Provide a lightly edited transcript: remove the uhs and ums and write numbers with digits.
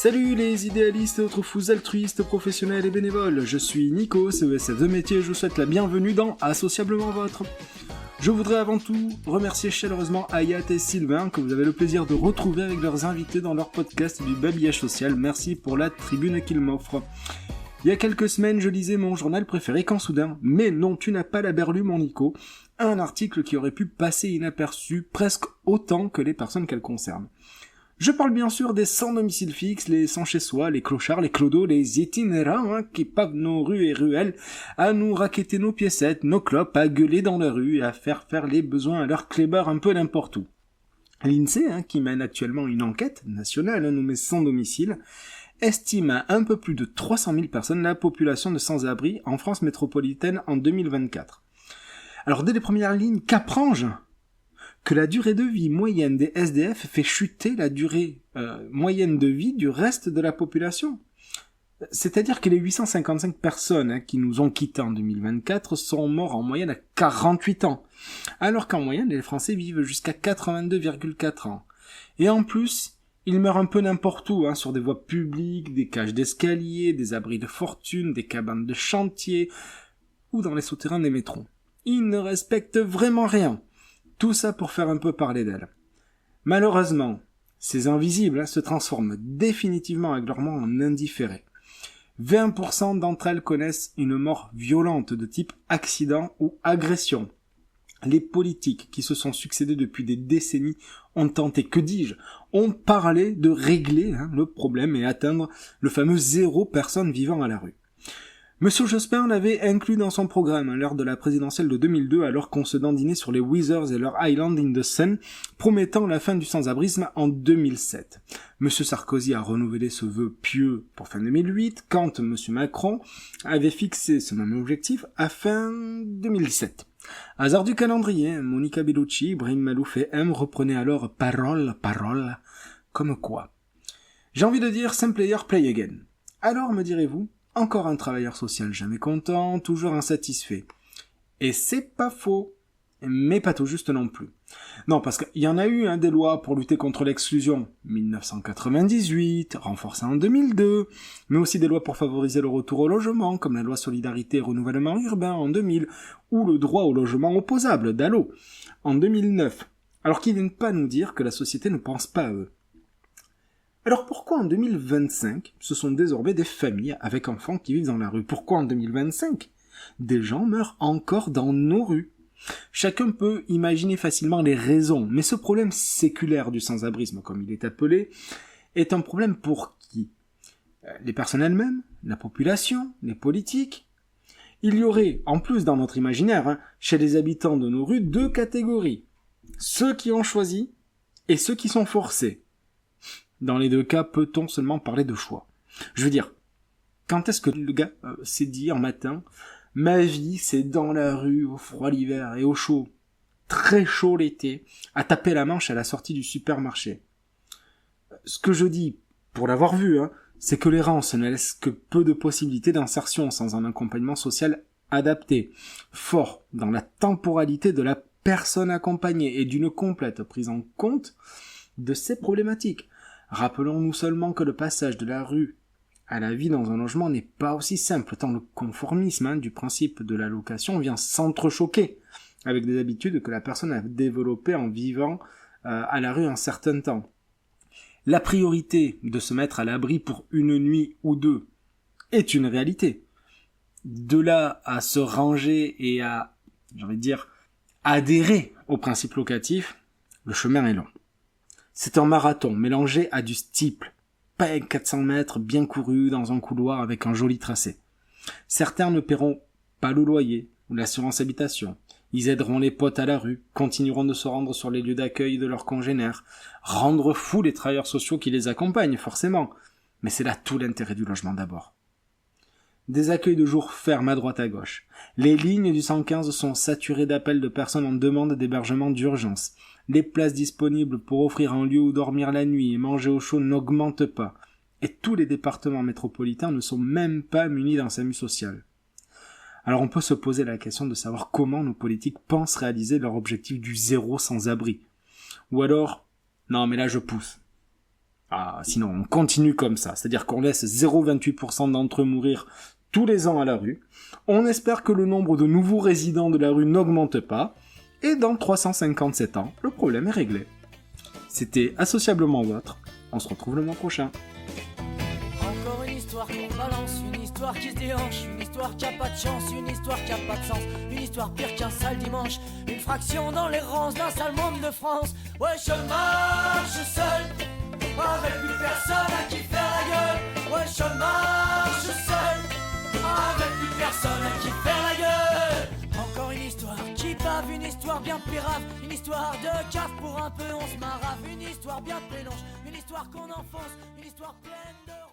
Salut les idéalistes et autres fous altruistes, professionnels et bénévoles, je suis Nico, CESF de métier et je vous souhaite la bienvenue dans Associablement Vôtre. Je voudrais avant tout remercier chaleureusement Hayat et Sylvain que vous avez le plaisir de retrouver avec leurs invités dans leur podcast du Babillage Social. Merci pour la tribune qu'ils m'offrent. Il y a quelques semaines, je lisais mon journal préféré quand soudain, mais non, tu n'as pas la berlue mon Nico, un article qui aurait pu passer inaperçu presque autant que les personnes qu'elle concerne. Je parle bien sûr des sans domicile fixe, les sans chez soi, les clochards, les clodos, les itinérants qui pavent nos rues et ruelles, à nous raqueter nos piécettes, nos clopes, à gueuler dans la rue et à faire les besoins à leurs clébards un peu n'importe où. L'INSEE, qui mène actuellement une enquête nationale nommée sans domicile, estime à un peu plus de 300 000 personnes la population de sans-abri en France métropolitaine en 2024. Alors dès les premières lignes, qu'apprends-je ? Que la durée de vie moyenne des SDF fait chuter la durée moyenne de vie du reste de la population. C'est-à-dire que les 855 personnes qui nous ont quittés en 2024 sont morts en moyenne à 48 ans, alors qu'en moyenne les Français vivent jusqu'à 82,4 ans. Et en plus, ils meurent un peu n'importe où, sur des voies publiques, des cages d'escalier, des abris de fortune, des cabanes de chantier, ou dans les souterrains des métros. Ils ne respectent vraiment rien. Tout ça pour faire un peu parler d'elles. Malheureusement, ces invisibles se transforment définitivement avec leur mort en indifférés. 20% d'entre elles connaissent une mort violente de type accident ou agression. Les politiques qui se sont succédés depuis des décennies ont tenté, que dis-je, ont parlé de régler le problème et atteindre le fameux 0 personnes vivant à la rue. Monsieur Jospin l'avait inclus dans son programme lors de la présidentielle de 2002 alors qu'on se dandinait sur les Wizards et leur Island in the Sun, promettant la fin du sans-abrisme en 2007. Monsieur Sarkozy a renouvelé ce vœu pieux pour fin 2008, quand Monsieur Macron avait fixé ce même objectif à fin 2017. Hasard du calendrier, Monica Bellucci, Brahim Malouf et M reprenaient alors parole, comme quoi. J'ai envie de dire same player, play again. Alors, me direz-vous, encore un travailleur social jamais content, toujours insatisfait. Et c'est pas faux, mais pas tout juste non plus. Non, parce qu'il y en a eu des lois pour lutter contre l'exclusion, 1998, renforcées en 2002, mais aussi des lois pour favoriser le retour au logement, comme la loi Solidarité et Renouvellement Urbain en 2000, ou le droit au logement opposable, DALO, en 2009. Alors qu'ils viennent pas nous dire que la société ne pense pas à eux. Alors pourquoi en 2025, ce sont désormais des familles avec enfants qui vivent dans la rue ? Pourquoi en 2025, des gens meurent encore dans nos rues ? Chacun peut imaginer facilement les raisons, mais ce problème séculaire du sans-abrisme, comme il est appelé, est un problème pour qui ? Les personnes elles-mêmes ? La population ? Les politiques ? Il y aurait, en plus dans notre imaginaire, chez les habitants de nos rues, 2 catégories. Ceux qui ont choisi et ceux qui sont forcés. Dans les 2 cas, peut-on seulement parler de choix ? Je veux dire, quand est-ce que le gars s'est dit un matin « Ma vie, c'est dans la rue, au froid l'hiver et au chaud, très chaud l'été, à taper la manche à la sortie du supermarché ». Ce que je dis, pour l'avoir vu, c'est que les rangs ne laissent que peu de possibilités d'insertion sans un accompagnement social adapté, fort dans la temporalité de la personne accompagnée et d'une complète prise en compte de ces problématiques. Rappelons-nous seulement que le passage de la rue à la vie dans un logement n'est pas aussi simple, tant le conformisme du principe de la location vient s'entrechoquer avec des habitudes que la personne a développées en vivant à la rue un certain temps. La priorité de se mettre à l'abri pour une nuit ou 2 est une réalité. De là à se ranger et à, adhérer au principe locatif, le chemin est long. C'est un marathon mélangé à du steeple, pas 400 mètres bien couru dans un couloir avec un joli tracé. Certains ne paieront pas le loyer ou l'assurance habitation. Ils aideront les potes à la rue, continueront de se rendre sur les lieux d'accueil de leurs congénères, rendre fous les travailleurs sociaux qui les accompagnent, forcément. Mais c'est là tout l'intérêt du logement d'abord. Des accueils de jour ferment à droite à gauche. Les lignes du 115 sont saturées d'appels de personnes en demande d'hébergement d'urgence. Les places disponibles pour offrir un lieu où dormir la nuit et manger au chaud n'augmentent pas. Et tous les départements métropolitains ne sont même pas munis d'un SAMU social. Alors on peut se poser la question de savoir comment nos politiques pensent réaliser leur objectif du 0 sans-abri. Ou alors, non mais là je pousse. Ah, sinon on continue comme ça, c'est-à-dire qu'on laisse 0,28% d'entre eux mourir tous les ans à la rue, on espère que le nombre de nouveaux résidents de la rue n'augmente pas, et dans 357 ans, le problème est réglé. C'était Associablement Vôtre, on se retrouve le mois prochain. Encore une histoire qu'on balance, une histoire qui se déhanche, une histoire qui a pas de chance, une histoire qui a pas de sens, une histoire pire qu'un sale dimanche, une fraction dans l'errance d'un sale monde de France. Ouais, je marche seul, avec plus personne à qui faire la gueule. Ouais, je marche seul, avec plus personne à qui faire la gueule. Encore une histoire qui bave, une histoire bien pérave, une histoire de cave pour un peu on se marave, une histoire bien pénonche, une histoire qu'on enfonce, une histoire pleine de